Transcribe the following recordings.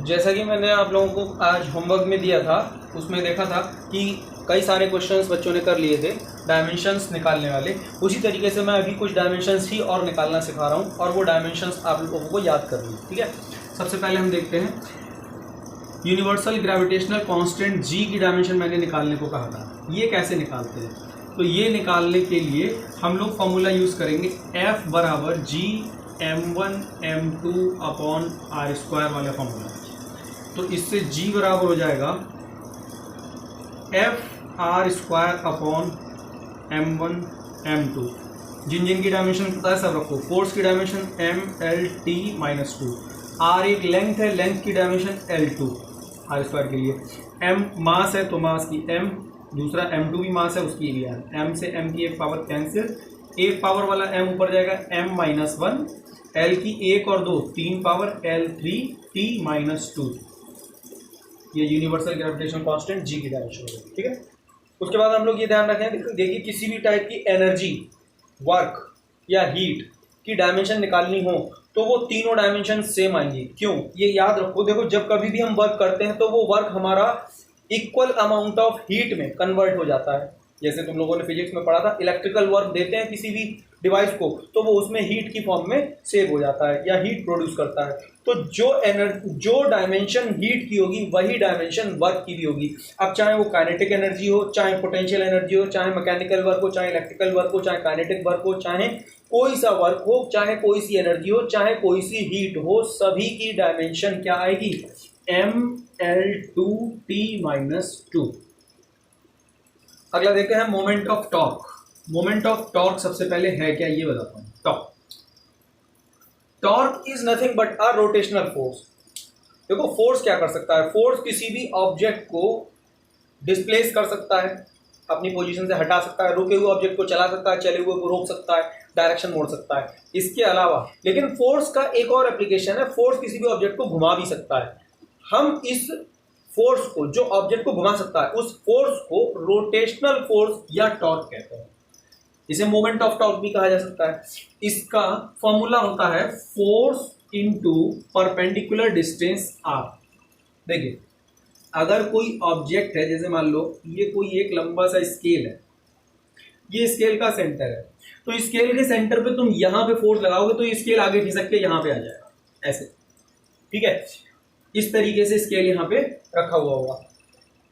जैसा कि मैंने आप लोगों को आज होमवर्क में दिया था, उसमें देखा था कि कई सारे क्वेश्चंस बच्चों ने कर लिए थे डायमेंशंस निकालने वाले। उसी तरीके से मैं अभी कुछ डायमेंशंस ही और निकालना सिखा रहा हूँ और वो डायमेंशंस आप लोगों को याद करनी है। ठीक है, सबसे पहले हम देखते हैं यूनिवर्सल ग्रेविटेशनल कांस्टेंट जी की डायमेंशन मैंने निकालने को कहा था। ये कैसे निकालते हैं? तो ये निकालने के लिए हम लोग फॉर्मूला यूज़ करेंगे F बराबर G m1 m2 upon R square वाला फॉर्मूला। तो इससे G बराबर हो जाएगा F R square upon m1 m2। जिन जिन की डायमेंशन पता है सब रखो। फोर्स की डायमेंशन MLT - 2, R एक लेंथ है, लेंथ की डायमेंशन L2 आर स्क्वायर के लिए, M मास है तो मास की M, दूसरा M2 भी मास है उसकी भी M से M की एक पावर कैंसिल, एक पावर वाला M ऊपर जाएगा M-1, L की एक और दो, तीन पावर L3 T-2। ये यूनिवर्सल ग्रेविटेशनल कांस्टेंट जी की डायमेंशन होगी। ठीक है, उसके बाद हम लोग ये ध्यान रखें, देखिए किसी भी टाइप की एनर्जी, वर्क या हीट की डायमेंशन निकालनी हो तो वो तीनों डायमेंशन सेम आएंगी। क्यों? ये याद रखो, देखो जब कभी भी हम वर्क करते हैं तो वो वर्क हमारा इक्वल अमाउंट ऑफ हीट में कन्वर्ट हो जाता है। जैसे तुम लोगों ने फिजिक्स में पढ़ा था, इलेक्ट्रिकल वर्क देते हैं किसी भी डिवाइस को तो वो उसमें हीट की फॉर्म में सेव हो जाता है या हीट प्रोड्यूस करता है। तो जो डायमेंशन हीट की होगी वही डायमेंशन वर्क की भी होगी। अब चाहे वो काइनेटिक एनर्जी हो, चाहे पोटेंशियल एनर्जी हो, चाहे मैकेनिकल वर्क हो, चाहे इलेक्ट्रिकल वर्क हो, चाहे काइनेटिक वर्क हो, चाहे कोई सा वर्क हो, चाहे कोई सी एनर्जी हो, चाहे कोई सी हीट हो, सभी की डायमेंशन क्या आएगी? ML2T-2। अगला देखते हैं moment of torque. Moment of torque सबसे पहले है क्या ये बताता हूं। Torque is nothing but a rotational force. देखो फोर्स क्या कर सकता है? फोर्स किसी भी ऑब्जेक्ट को डिस्प्लेस कर सकता है, अपनी पोजीशन से हटा सकता है, रुके हुए ऑब्जेक्ट को चला सकता है, चले हुए को रोक सकता है, डायरेक्शन मोड़ सकता है। इसके अलावा लेकिन फोर्स का एक और एप्लीकेशन है, फोर्स किसी भी ऑब्जेक्ट को घुमा भी सकता है। हम इस फोर्स को, जो ऑब्जेक्ट को घुमा सकता है, उस फोर्स को रोटेशनल फोर्स या टॉर्क कहते हैं। इसे मोमेंट ऑफ टॉर्क भी कहा जा सकता है। इसका फॉर्मूला होता है force into perpendicular distance r। देखिए अगर कोई ऑब्जेक्ट है, जैसे मान लो ये कोई एक लंबा सा स्केल है, ये स्केल का सेंटर है, तो स्केल के सेंटर पे तुम यहां पे फोर्स लगाओगे तो ये स्केल आगे खिसक के यहां पे आ जाएगा ऐसे। ठीक है, इस तरीके से स्केल यहाँ पे रखा हुआ होगा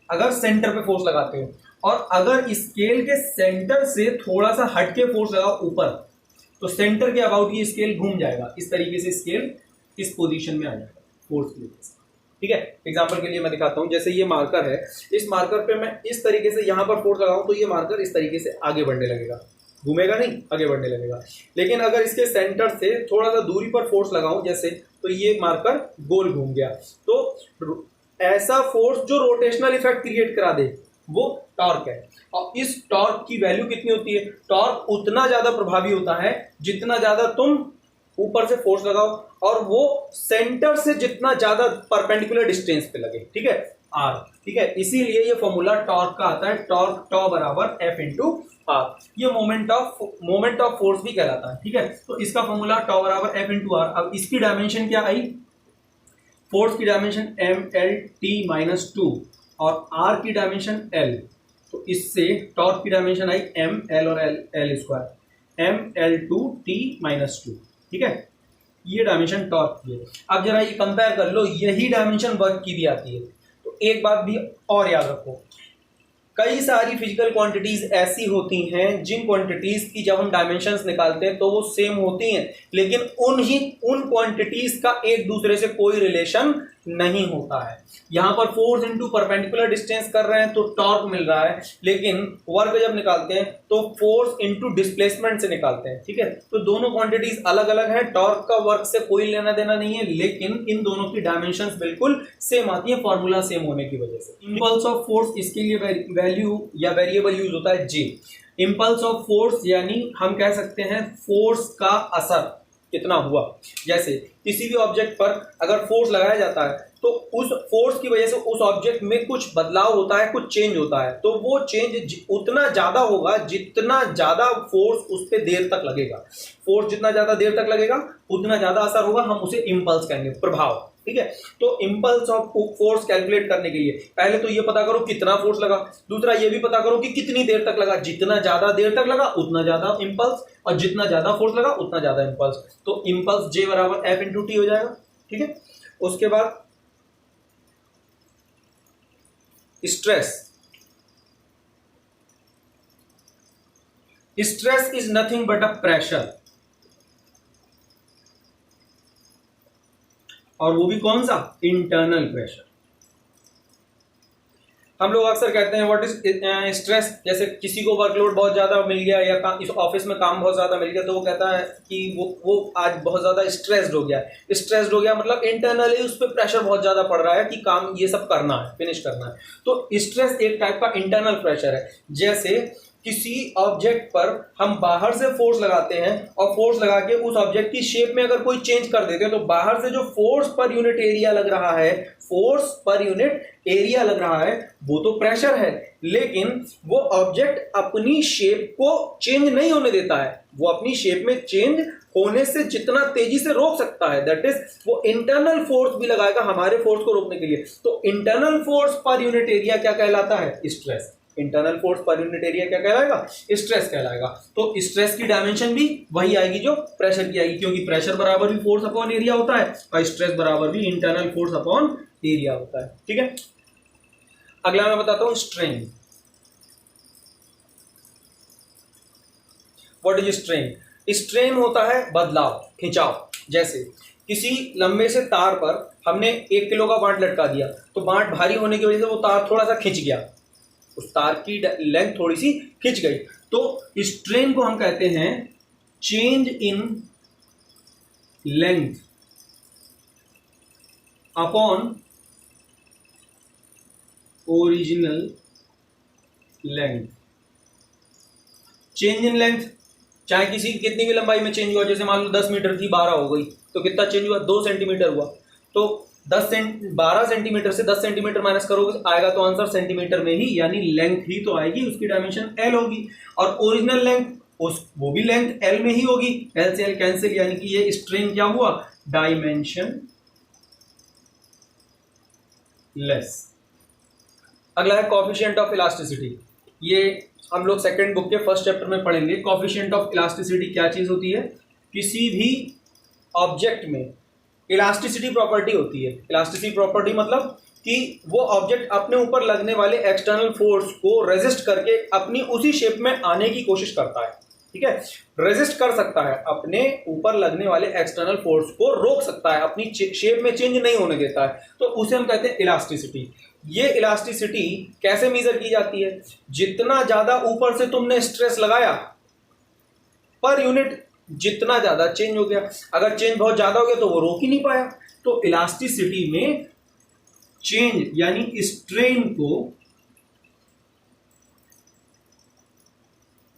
अगर सेंटर पे फोर्स लगाते हो। और अगर स्केल के सेंटर से थोड़ा सा हटके फोर्स लगाओ ऊपर, तो सेंटर के अबाउट ये स्केल घूम जाएगा। इस तरीके से स्केल इस पोजीशन में आ जाएगा फोर्स की वजह से। ठीक है, एग्जांपल के लिए मैं दिखाता हूं। जैसे ये मार्कर है, इस मार्कर पे मैं इस तरीके से यहां पर फोर्स लगाऊं तो ये मार्कर इस तरीके से आगे बढ़ने लगेगा, घूमेगा नहीं, आगे बढ़ने लगेगा। लेकिन अगर इसके सेंटर से थोड़ा सा दूरी पर फोर्स लगाऊं जैसे, तो ये मार्कर गोल घूम गया। तो ऐसा फोर्स जो रोटेशनल इफेक्ट क्रिएट करा दे वो टॉर्क है। और इस टॉर्क की वैल्यू कितनी होती है? टॉर्क उतना ज्यादा प्रभावी होता है जितना ज्यादा तुम ऊपर से फोर्स लगाओ और वो सेंटर से जितना ज्यादा परपेंडिकुलर डिस्टेंस पे लगे। ठीक है, R। ठीक है, इसीलिए ये फॉर्मूला टॉर्क का आता है, टॉर्क टॉ बराबर F इंटू R। ये मोमेंट ऑफ फोर्स भी कहलाता है। ठीक है, तो इसका फॉर्मूला टॉ बराबर F इंटू R। अब इसकी डायमेंशन क्या आई? फोर्स की डायमेंशन MLT-2 और R की डायमेंशन L। तो इससे टॉर्क की डायमेंशन आई ML और L स्क्वायर, ML2T-2। ठीक है, ये डायमेंशन टॉर्क की है। अब जरा ये कंपेयर कर लो, यही डायमेंशन वर्क की भी आती है। तो एक बात भी और याद रखो, कई सारी फिजिकल क्वांटिटीज ऐसी होती हैं जिन क्वांटिटीज की जब हम डायमेंशंस निकालते हैं तो वो सेम होती हैं, लेकिन उन क्वांटिटीज का एक दूसरे से कोई रिलेशन नहीं होता है। यहां पर फोर्स इनटू परपेंडिकुलर डिस्टेंस कर रहे हैं तो टॉर्क मिल रहा है, लेकिन वर्क जब निकालते हैं तो फोर्स इनटू डिस्प्लेसमेंट से निकालते हैं। ठीक है, तो दोनों क्वांटिटीज अलग अलग हैं, टॉर्क का वर्क से कोई लेना देना नहीं है, लेकिन इन दोनों की डायमेंशंस बिल्कुल सेम आती है, फॉर्मूला सेम होने की वजह से। इंपल्स ऑफ फोर्स, इसके लिए वैल्यू या वेरिएबल यूज होता है J। इंपल्स ऑफ फोर्स यानी हम कह सकते हैं फोर्स का असर कितना हुआ। जैसे किसी भी ऑब्जेक्ट पर अगर फोर्स लगाया जाता है तो उस फोर्स की वजह से उस ऑब्जेक्ट में कुछ बदलाव होता है, कुछ चेंज होता है, तो वो चेंज उतना ज्यादा होगा जितना ज्यादा फोर्स उस पर देर तक लगेगा। फोर्स जितना ज्यादा देर तक लगेगा उतना ज्यादा असर होगा, हम उसे इंपल्स कहेंगे, प्रभाव। ठीक है। तो इम्पल्स ऑफ फोर्स कैलकुलेट करने के लिए पहले तो ये पता करो कितना फोर्स लगा, दूसरा ये भी पता करो कि कितनी देर तक लगा। जितना ज्यादा देर तक लगा उतना ज्यादा इम्पल्स, और जितना ज्यादा फोर्स लगा उतना ज्यादा इम्पल्स। तो इम्पल्स J बराबर F इंटू टी हो जाएगा, ठीक है। उसके बाद stress, stress is nothing but a pressure, और वो भी कौन सा, इंटरनल प्रेशर। हम लोग अक्सर कहते हैं व्हाट इज स्ट्रेस, जैसे किसी को वर्कलोड बहुत ज्यादा मिल गया या इस ऑफिस में काम बहुत ज्यादा मिल गया तो वो कहता है कि वो आज बहुत ज्यादा स्ट्रेस्ड हो गया। स्ट्रेस्ड हो गया मतलब इंटरनली उस पर प्रेशर बहुत ज्यादा पड़ रहा है कि काम ये सब करना है, फिनिश करना है। तो स्ट्रेस एक टाइप का इंटरनल प्रेशर है। जैसे किसी ऑब्जेक्ट पर हम बाहर से फोर्स लगाते हैं और फोर्स लगा के उस ऑब्जेक्ट की शेप में अगर कोई चेंज कर देते हैं तो बाहर से जो फोर्स पर यूनिट एरिया लग रहा है, फोर्स पर यूनिट एरिया लग रहा है, वो तो प्रेशर है, लेकिन वो ऑब्जेक्ट अपनी शेप को चेंज नहीं होने देता है। वो अपनी शेप में चेंज होने से जितना तेजी से रोक सकता है, दैट इज वो इंटरनल फोर्स भी लगाएगा हमारे फोर्स को रोकने के लिए। तो internal force per unit area क्या कहलाता है, stress. Internal force per unit area क्या कहलाएगा, स्ट्रेस कहलाएगा। तो स्ट्रेस की डायमेंशन भी वही आएगी जो प्रेशर की आएगी, क्योंकि प्रेशर बराबर भी फोर्स अपॉन एरिया होता है और स्ट्रेस बराबर भी इंटरनल फोर्स अपॉन एरिया होता है, ठीक है। अगला मैं बताता हूं strain. What is strain? Strain होता है बदलाव, खिंचाव। जैसे किसी लंबे से तार पर हमने 1 किलो का बांट लटका दिया, तो बांट भारी होने की वजह से वो तार थोड़ा सा खिंच गया, उस तार की लेंथ थोड़ी सी खिंच गई। तो स्ट्रेन को हम कहते हैं change in length upon original length. Change in length चाहे किसी की कितनी भी लंबाई में चेंज हुआ, जैसे मान लो 10 मीटर थी 12 हो गई, तो कितना चेंज हुआ, 2 सेंटीमीटर हुआ। तो 12 सेंटीमीटर से 10 सेंटीमीटर माइनस करोगे आएगा तो आंसर सेंटीमीटर में ही, यानी लेंथ ही तो आएगी, उसकी डायमेंशन एल होगी। और ओरिजिनल लेंथ वो भी लेंथ एल में ही होगी, एल से एल कैंसिल, यानी कि ये स्ट्रेन क्या हुआ, डायमेंशन लेस। अगला है कोएफिशिएंट ऑफ इलास्टिसिटी। ये हम लोग सेकंड बुक के फर्स्ट चैप्टर में पढ़ेंगे। कोएफिशिएंट ऑफ इलास्टिसिटी क्या चीज होती है, किसी भी ऑब्जेक्ट में इलास्टिसिटी प्रॉपर्टी होती है। इलास्टिसिटी प्रॉपर्टी मतलब कि वो ऑब्जेक्ट अपने ऊपर लगने वाले एक्सटर्नल फोर्स को रेजिस्ट करके अपनी उसी शेप में आने की कोशिश करता है, ठीक है। रेजिस्ट कर सकता है, अपने ऊपर लगने वाले एक्सटर्नल फोर्स को रोक सकता है, अपनी शेप में चेंज नहीं होने देता है, तो उसे हम कहते हैं इलास्टिसिटी। ये इलास्टिसिटी कैसे मेजर की जाती है, जितना ज्यादा ऊपर से तुमने स्ट्रेस लगाया पर यूनिट जितना ज्यादा चेंज हो गया। अगर चेंज बहुत ज्यादा हो गया तो वो रोक ही नहीं पाया। तो इलास्टिसिटी में चेंज यानी स्ट्रेन को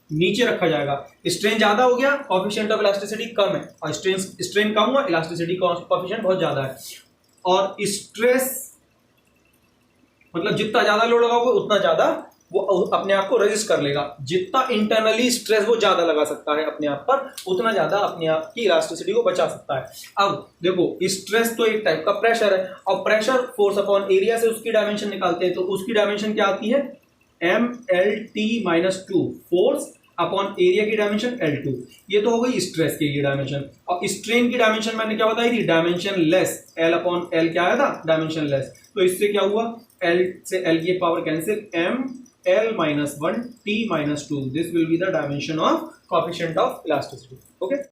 नीचे रखा जाएगा। स्ट्रेन ज्यादा हो गया, कोएफिशिएंट ऑफ इलास्टिसिटी कम है, और स्ट्रेन कम हुआ, इलास्टिसिटी कोएफिशिएंट बहुत ज्यादा है। और स्ट्रेस मतलब जितना ज्यादा लोड लगाओगे उतना ज्यादा वो अपने आप को रेजिस्ट कर लेगा। जितना इंटरनली स्ट्रेस वो ज्यादा लगा सकता है अपने आप पर, उतना ज्यादा अपने आप की इलास्टिसिटी को बचा सकता है। अब देखो, स्ट्रेस तो एक टाइप का प्रेशर है, और प्रेशर फोर्स अपॉन एरिया से उसकी डायमेंशन निकालते हैं, तो उसकी डायमेंशन क्या आती है, MLT-2 फोर्स अपॉन एरिया की डायमेंशन L2। ये तो हो गई स्ट्रेस के लिए डायमेंशन। और स्ट्रेन की डायमेंशन मैंने क्या बताई थी, dimension less, L upon L क्या आया था, डायमेंशन लेस। तो इससे क्या हुआ, L से L की power cancel, ML-1 T-2, this will be the dimension of coefficient of elasticity, okay.